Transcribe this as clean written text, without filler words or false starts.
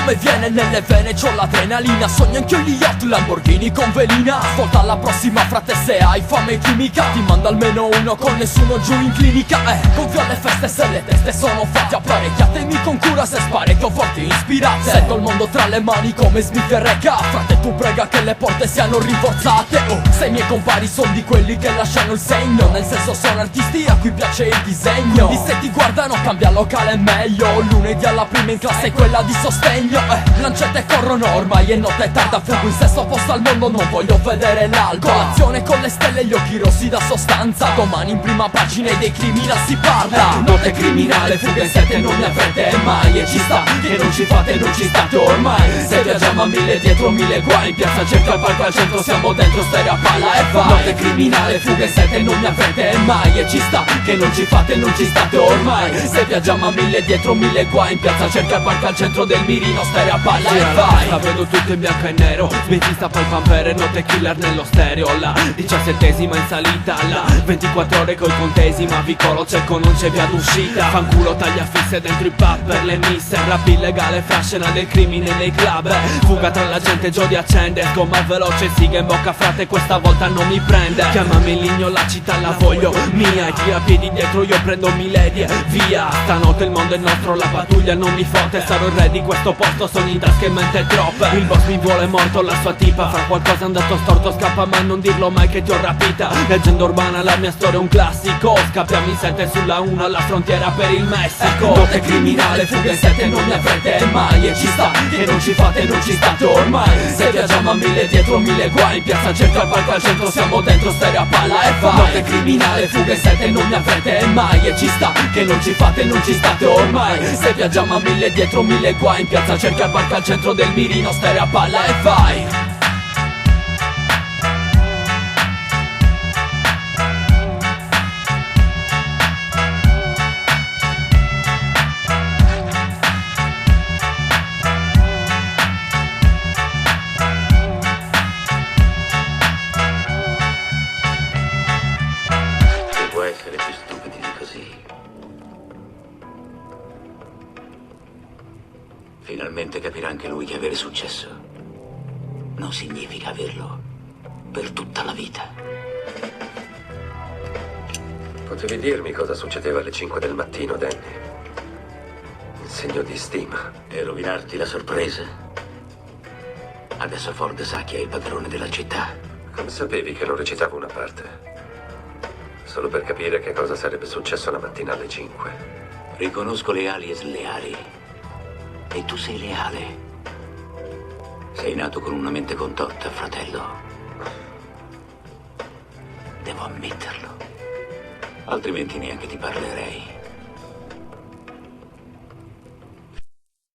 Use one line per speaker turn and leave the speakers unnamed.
come viene nelle vene, c'ho l'adrenalina. Sogno anche io gli yacht, Lamborghini con velina. Ascolta la prossima frate, se hai fame chimica ti mando almeno uno con nessuno giù in clinica. Confio alle feste se le teste sono fatte apparecchiatemi con cura se sparecchio forti ispirate. Sento il mondo tra le mani come Smith e Reca. Frate tu prega che le porte siano rinforzate. Se i miei compari sono di quelli che lasciano il segno, nel senso sono artisti a cui piace il disegno. Quindi se ti guardano cambia locale meglio. Lunedì alla prima in classe è quella di sostegno. Lancette corrono ormai è notte tarda. Fugo in sesto posto al mondo, non voglio vedere l'alba. Colazione con le stelle, gli occhi rossi da sostanza. Domani in prima pagina e dei criminali si parla. Notte criminale, fuga in sette non ne avete mai. E ci sta che non ci fate, non ci state ormai. Se viaggiamo a mille dietro mille guai. In piazza cerca il palco al centro, siamo dentro stereo a palla e vai. Notte criminale, fuga in sette non ne avete mai. E ci sta che non ci fate, non ci state ormai. Se viaggiamo a mille dietro mille guai. In piazza cerca il palco al centro del mirino, stereo a palla e vai.
La vedo tutto in bianco e nero, smittista poi pampere, notte killer nello stereo. La 17ª in salita, la 24 ore col contesima. Vicolo cieco, non c'è via d'uscita. Fanculo taglia fisse dentro i pub per le misse. Rap illegale, frascena del crimine nei club. Fuga tra la gente, Jody accende. Sgomma veloce, siga in bocca frate, questa volta non mi prende. Chiamami Ligno, la città la voglio mia. E tira piedi dietro, io prendo miledi e via. Stanotte il mondo è nostro, la pattuglia non mi fotte. Sarò il re di questo posto, sogni in tasca e mente troppe. Il boss mi vuole morto, la sua tipa. Fra qualcosa è andato storto, scappa ma non dirlo mai che ti ho rapita. Leggenda urbana, la mia storia è un classico. Scappiamo in sette sulla 1 alla frontiera per il Messico.
Notte criminale, fuga in sette non ne avrete mai. E ci sta che non ci fate, non ci state ormai. Se viaggiamo a mille dietro mille guai. In piazza cerca il palco al centro, siamo dentro stereo a palla e vai. Notte criminale, fuga in sette non ne avrete mai. E ci sta che non ci fate, non ci state ormai. Se viaggiamo a mille dietro mille guai. In piazza cerca il palco al centro del mirino, stereo a palla e vai.
Essere più stupidi di così. Finalmente capirà anche lui che avere successo non significa averlo per tutta la vita.
Potevi dirmi cosa succedeva alle 5 del mattino, Danny? In segno di stima.
E rovinarti la sorpresa? Adesso Ford sa chi è il padrone della città.
Come sapevi che non recitavo una parte? Solo per capire che cosa sarebbe successo la mattina alle 5.
Riconosco leali e sleali. E tu sei leale. Sei nato con una mente condotta, fratello. Devo ammetterlo. Altrimenti neanche ti parlerei.